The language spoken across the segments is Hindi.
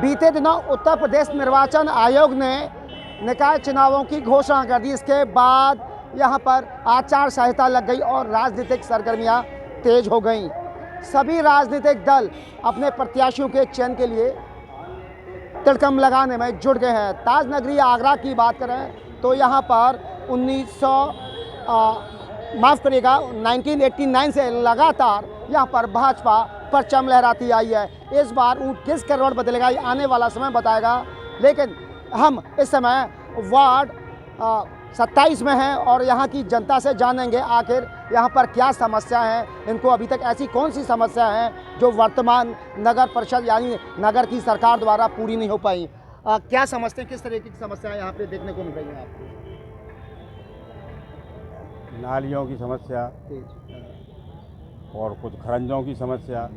बीते दिनों उत्तर प्रदेश निर्वाचन आयोग ने निकाय चुनावों की घोषणा कर दी। इसके बाद यहां पर आचार संहिता लग गई और राजनीतिक सरगर्मियां तेज हो गईं। सभी राजनीतिक दल अपने प्रत्याशियों के चयन के लिए तिड़कम लगाने में जुट गए हैं। ताज नगरी आगरा की बात करें तो यहां पर 1989 से लगातार यहां पर भाजपा परचम लहराती आई है। इस बार ऊँट किस करवट बदलेगा ये आने वाला समय बताएगा। लेकिन हम इस समय वार्ड 27 में हैं और यहाँ की जनता से जानेंगे आखिर यहाँ पर क्या समस्या है, इनको अभी तक ऐसी कौन सी समस्या है जो वर्तमान नगर परिषद यानी नगर की सरकार द्वारा पूरी नहीं हो पाई। क्या समझते हैं, किस तरह की समस्या यहाँ पे देखने को मिल रही है आपको? नालियों की समस्या और कुछ खरंजों की समस्या,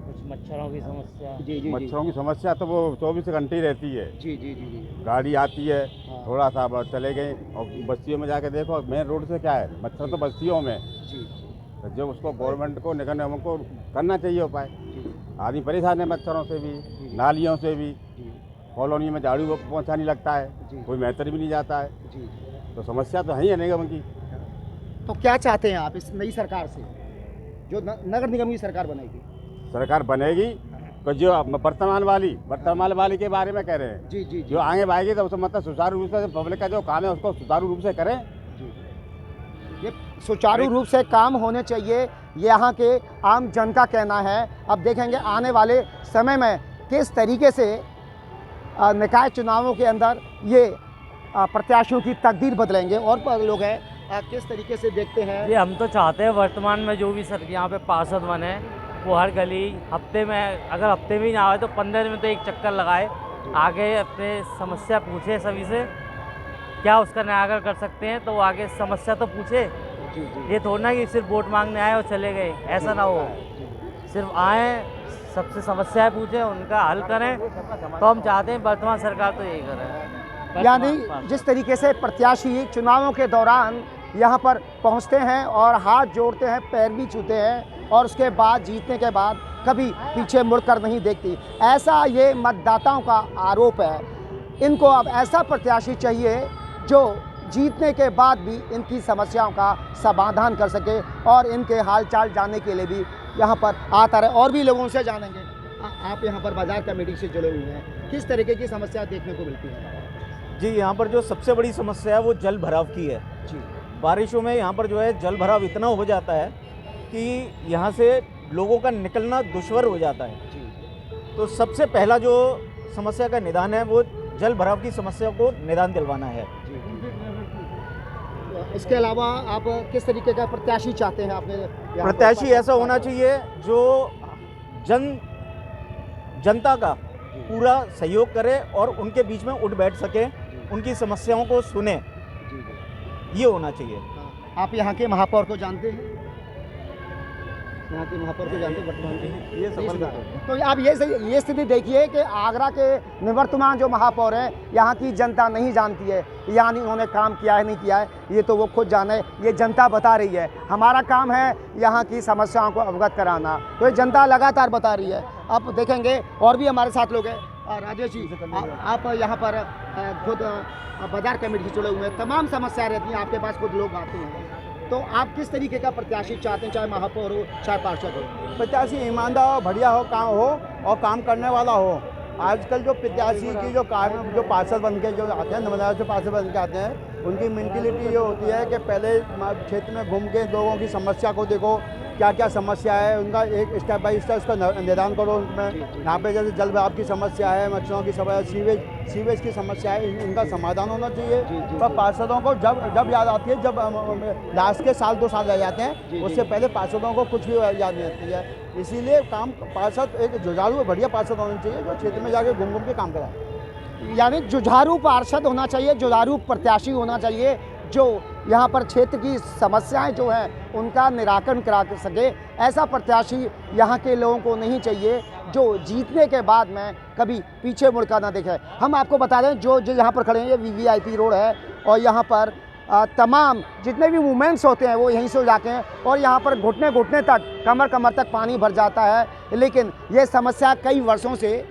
कुछ मच्छरों की समस्या। जी मच्छरों की समस्या तो वो 24 घंटे ही रहती है। जी गाड़ी आती है, थोड़ा सा चले गए और बस्तियों में जाके देखो मेन रोड से क्या है, मच्छर तो बस्तियों में। जी तो जो उसको गवर्नमेंट को निगम हमको करना चाहिए उपाय। आदमी परेशान है मच्छरों से भी, नालियों से भी। कॉलोनी में झाड़ू पहुँचाने लगता है, कोई मेहतर भी नहीं जाता है। तो समस्या तो है ही है निगम की। तो क्या चाहते हैं आप इस नई सरकार से, जो नगर निगम की सरकार बनेगी? सरकार बनेगी तो जो वर्तमान वाली के बारे में कह रहे हैं। जी जो आगे आएगी तो उसको मतलब सुचारू रूप से पब्लिक का जो काम है उसको सुचारू रूप से करें। ये सुचारू रूप से काम होने चाहिए, ये यहाँ के आम जन का कहना है। अब देखेंगे आने वाले समय में किस तरीके से निकाय चुनावों के अंदर ये प्रत्याशियों की तकदीर बदलेंगे। और लोग हैं, किस तरीके से देखते हैं? ये हम तो चाहते हैं वर्तमान में जो भी सर यहाँ पे पार्षद बने वो हर गली हफ्ते में, अगर हफ्ते में ही ना आए तो 15 दिन में तो एक चक्कर लगाए, आगे अपने समस्या पूछे सभी से, क्या उसका निराकरण कर सकते हैं तो वो आगे समस्या तो पूछे। ये थोड़ा ना कि सिर्फ वोट मांगने आए और चले गए, ऐसा ना हो। सिर्फ आए, सबसे समस्याएं पूछें, उनका हल करें। तो हम चाहते हैं वर्तमान सरकार तो यही करे। यानी जिस तरीके से प्रत्याशी चुनावों के दौरान यहाँ पर पहुँचते हैं और हाथ जोड़ते हैं, पैर भी छूते हैं और उसके बाद जीतने के बाद कभी पीछे मुड़कर नहीं देखती, ऐसा ये मतदाताओं का आरोप है। इनको अब ऐसा प्रत्याशी चाहिए जो जीतने के बाद भी इनकी समस्याओं का समाधान कर सके और इनके हालचाल जानने के लिए भी यहाँ पर आता रहे। और भी लोगों से जानेंगे। आप यहाँ पर बाजार कमेटी से जुड़े हुए हैं, किस तरीके की समस्या देखने को मिलती है? जी, यहाँ पर जो सबसे बड़ी समस्या है वो जल भराव की है। जी, बारिशों में यहाँ पर जो है जल भराव इतना हो जाता है कि यहाँ से लोगों का निकलना दुश्वार हो जाता है। जी। तो सबसे पहला जो समस्या का निदान है वो जल भराव की समस्या को निदान दिलवाना है। इसके अलावा आप किस तरीके का प्रत्याशी चाहते हैं? आपने प्रत्याशी ऐसा होना चाहिए जो जनता का पूरा सहयोग करे और उनके बीच में उठ बैठ सके, उनकी समस्याओं को सुने, ये होना चाहिए। आप यहाँ के महापौर को जानते हैं? यहाँ के महापौर को जानते हैं वर्तमान के? ये सफल तो आप ये स्थिति देखिए कि आगरा के निवर्तमान जो महापौर हैं यहाँ की जनता नहीं जानती है, यानी उन्होंने काम किया है नहीं किया है ये तो वो खुद जाने, ये जनता बता रही है। हमारा काम है यहाँ की समस्याओं को अवगत कराना, तो ये जनता लगातार बता रही है। अब देखेंगे और भी हमारे साथ लोग हैं। राजेश जी, आप यहाँ पर खुद बाजार कमेटी से जुड़े हुए हैं, तमाम समस्याएं रहती हैं, आपके पास खुद लोग आते हैं, तो आप किस तरीके का प्रत्याशी चाहते हैं, चाहे महापौर हो चाहे पार्षद हो? प्रत्याशी ईमानदार हो, बढ़िया हो, काम हो और काम करने वाला हो। आजकल जो प्रत्याशी की जो पार्षद बन के जो आते हैं, नमदार से पार्षद बन के आते हैं, उनकी मेंटलिटी ये होती है कि पहले क्षेत्र में घूम के लोगों की समस्या को देखो, क्या क्या समस्या है, उनका एक स्टेप बाय स्टेप उसका निदान करो। उनमें यहाँ पे जैसे जल भराव की समस्या है, मच्छरों की समस्या, सीवेज की समस्या है, इनका समाधान होना चाहिए। पर पार्षदों को जब याद आती है, जब लास्ट के साल 2 साल रह जाते हैं, उससे पहले पार्षदों को कुछ भी याद नहीं आती है। इसीलिए पार्षद एक जुझारू बढ़िया पार्षद होना चाहिए जो क्षेत्र में जाके घूम के काम कराए। यानी जुझारू पार्षद होना चाहिए, जुझारू प्रत्याशी होना चाहिए जो यहाँ पर क्षेत्र की समस्याएं जो हैं उनका निराकरण करा सके। ऐसा प्रत्याशी यहाँ के लोगों को नहीं चाहिए जो जीतने के बाद में कभी पीछे मुड़कर ना देखे। हम आपको बता दें जो यहाँ पर खड़े हैं, ये VVIP रोड है और यहाँ पर तमाम जितने भी मूवमेंट्स होते हैं वो यहीं से हो जाते हैं और यहाँ पर घुटने घुटने तक, कमर कमर तक पानी भर जाता है। लेकिन ये समस्या कई वर्षों से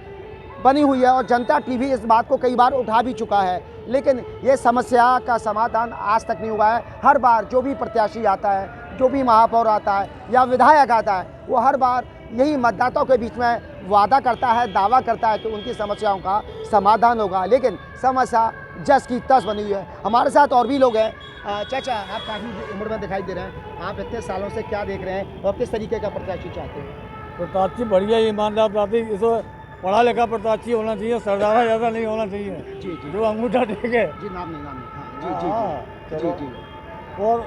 बनी हुई है और जनता टीवी इस बात को कई बार उठा भी चुका है, लेकिन ये समस्या का समाधान आज तक नहीं हुआ है। हर बार जो भी प्रत्याशी आता है, जो भी महापौर आता है या विधायक आता है, वो हर बार यही मतदाताओं के बीच में वादा करता है, दावा करता है कि उनकी समस्याओं का समाधान होगा, लेकिन समस्या जस की तस बनी हुई है। हमारे साथ और भी लोग हैं। चाचा, आप काफ़ी उम्र में दिखाई दे रहे हैं, आप इतने सालों से क्या देख रहे हैं और किस तरीके का प्रत्याशी चाहते हैं? प्रत्याशी बढ़िया ईमानदार प्रत्याशी, इसमें पढ़ा लिखा प्रत्याशी होना चाहिए, सरदारा ज़्यादा नहीं होना चाहिए। जी जी जो अंगूठा टेके। जी, नाम नहीं हाँ, हाँ, जी जी जी। और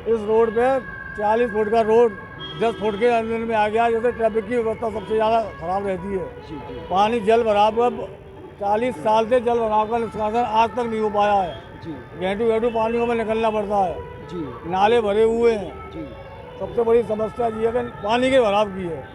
इस रोड पे 40 फुट का रोड 10 फुट के अंदर में आ गया, जैसे ट्रैफिक की व्यवस्था सबसे ज़्यादा खराब रहती है। जी जी पानी जल भराव का 40 साल से जल भराव का निष्कासन आज तक नहीं हो पाया है। जी गेंटू पानियों में निकलना पड़ता है, जी नाले भरे हुए हैं। जी। सबसे बड़ी समस्या ये है कि पानी के भराव की है।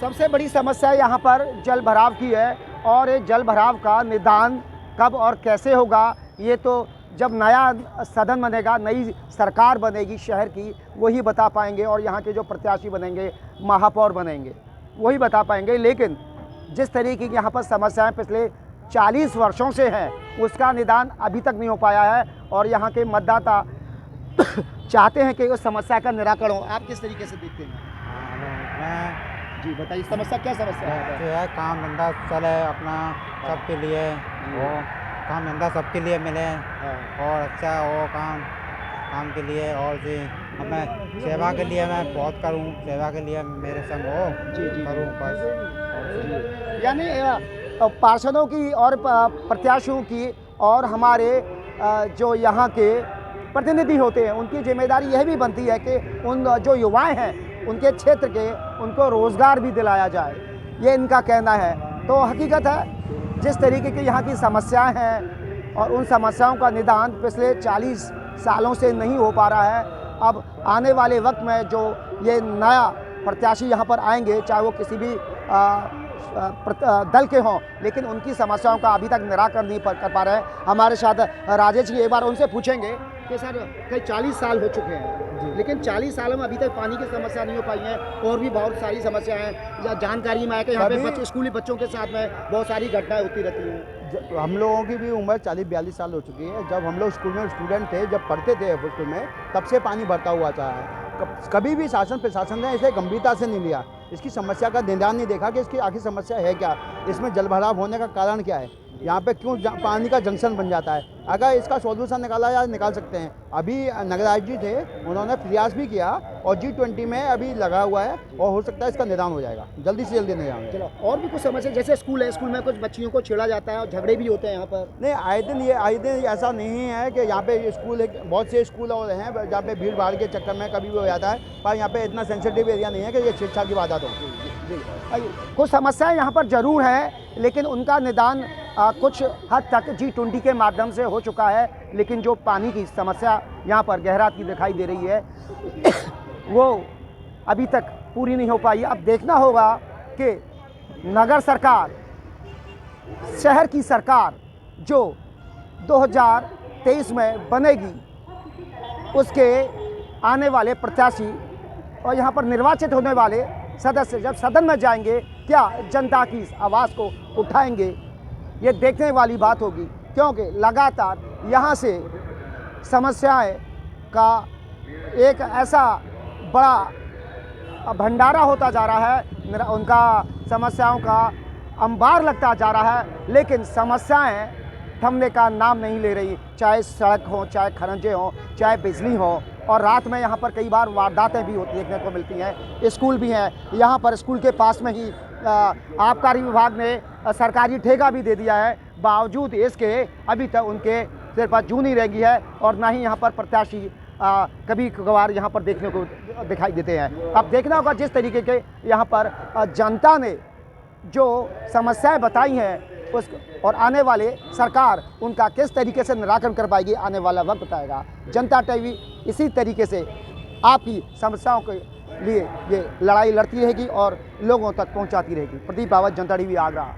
सबसे बड़ी समस्या यहाँ पर जल भराव की है और ये जल भराव का निदान कब और कैसे होगा, ये तो जब नया सदन बनेगा, नई सरकार बनेगी शहर की, वही बता पाएंगे और यहाँ के जो प्रत्याशी बनेंगे, महापौर बनेंगे, वही बता पाएंगे। लेकिन जिस तरीके की यहाँ पर समस्याएं पिछले 40 वर्षों से हैं, उसका निदान अभी तक नहीं हो पाया है और यहाँ के मतदाता चाहते हैं कि उस समस्या का निराकरण हो। आप किस तरीके से देखते हैं? मैं जी बताइए, समस्या क्या समस्या है? जो है काम धंधा चले अपना सबके लिए, वो काम धंधा सबके लिए मिले और अच्छा हो काम के लिए, और जी हमें सेवा के लिए मैं बहुत करूं, सेवा के लिए मेरे संग हो जी जी करूं बस। यानी पार्षदों की और प्रत्याशियों की और हमारे जो यहाँ के प्रतिनिधि होते हैं, उनकी जिम्मेदारी यह भी बनती है कि उन जो युवाएं हैं उनके क्षेत्र के, उनको रोज़गार भी दिलाया जाए, ये इनका कहना है। तो हकीकत है जिस तरीके की यहाँ की समस्याएं हैं और उन समस्याओं का निदान पिछले 40 सालों से नहीं हो पा रहा है। अब आने वाले वक्त में जो ये नया प्रत्याशी यहाँ पर आएंगे, चाहे वो किसी भी दल के हों, लेकिन उनकी समस्याओं का अभी तक निराकरण नहीं कर पा रहे हैं। हमारे साथ राजेश जी, एक बार उनसे पूछेंगे कि सर कई 40 साल हो चुके हैं, लेकिन 40 सालों में अभी तक पानी की समस्या नहीं हो पाई है और भी बहुत सारी समस्याएं हैं। जानकारी में आया कि यहाँ पे स्कूली बच्चों के साथ में बहुत सारी घटनाएं होती रहती हैं। हम लोगों की भी उम्र 40-42 साल हो चुकी है। जब हम लोग स्कूल में स्टूडेंट थे, जब पढ़ते थे स्कूल में, तब से पानी भरता हुआ था। कभी भी शासन प्रशासन ने इसे गंभीरता से नहीं लिया, इसकी समस्या का निदान नहीं देखा कि इसकी आखिर समस्या है क्या, इसमें जलभराव होने का कारण क्या है, यहाँ पे क्यों पानी का जंक्शन बन जाता है। अगर इसका सॉल्यूशन निकाला जाए, निकाल सकते हैं। अभी नगराज जी थे, उन्होंने प्रयास भी किया और G20 में अभी लगा हुआ है और हो सकता है इसका निदान हो जाएगा, जल्दी से जल्दी निदान। चलो, और भी कुछ समस्या, जैसे स्कूल है, स्कूल में कुछ बच्चियों को छेड़ा जाता है और झगड़े भी होते हैं यहाँ पर। नहीं, आए दिन ऐसा नहीं है कि यहाँ पे स्कूल, बहुत से स्कूल और हैं जहाँ पे भीड़ भाड़ के चक्कर में कभी भी हो जाता है, पर यहाँ पे इतना सेंसिटिव एरिया नहीं है कि ये शिक्षा की बात हो। कुछ समस्याएं यहाँ पर जरूर हैं, लेकिन उनका निदान कुछ हद तक G20 के माध्यम से हो चुका है, लेकिन जो पानी की समस्या यहाँ पर गहरात की दिखाई दे रही है वो अभी तक पूरी नहीं हो पाई। अब देखना होगा कि नगर सरकार, शहर की सरकार जो 2023 में बनेगी, उसके आने वाले प्रत्याशी और यहाँ पर निर्वाचित होने वाले सदस्य जब सदन में जाएंगे, क्या जनता की इस आवाज़ को उठाएंगे, ये देखने वाली बात होगी। क्योंकि लगातार यहाँ से समस्याएं का एक ऐसा बड़ा भंडारा होता जा रहा है, उनका समस्याओं का अंबार लगता जा रहा है, लेकिन समस्याएं थमने का नाम नहीं ले रही। चाहे सड़क हो, चाहे खरंजे हो, चाहे बिजली हो, और रात में यहाँ पर कई बार वारदातें भी होती देखने को मिलती हैं। स्कूल भी हैं यहाँ पर, स्कूल के पास में ही आबकारी विभाग ने सरकारी ठेका भी दे दिया है, बावजूद इसके अभी तक उनके सिर पर जूं नहीं रहेगी है और ना ही यहाँ पर प्रत्याशी कभी कभार यहाँ पर देखने को दिखाई देते हैं। अब देखना होगा जिस तरीके के यहाँ पर जनता ने जो समस्याएं बताई हैं उस और आने वाले सरकार उनका किस तरीके से निराकरण कर पाएगी, आने वाला वक्त बताएगा। जनता टीवी इसी तरीके से आपकी समस्याओं के लिए ये लड़ाई लड़ती रहेगी और लोगों तक पहुंचाती रहेगी। प्रदीप रावत, जनता टीवी, आगरा।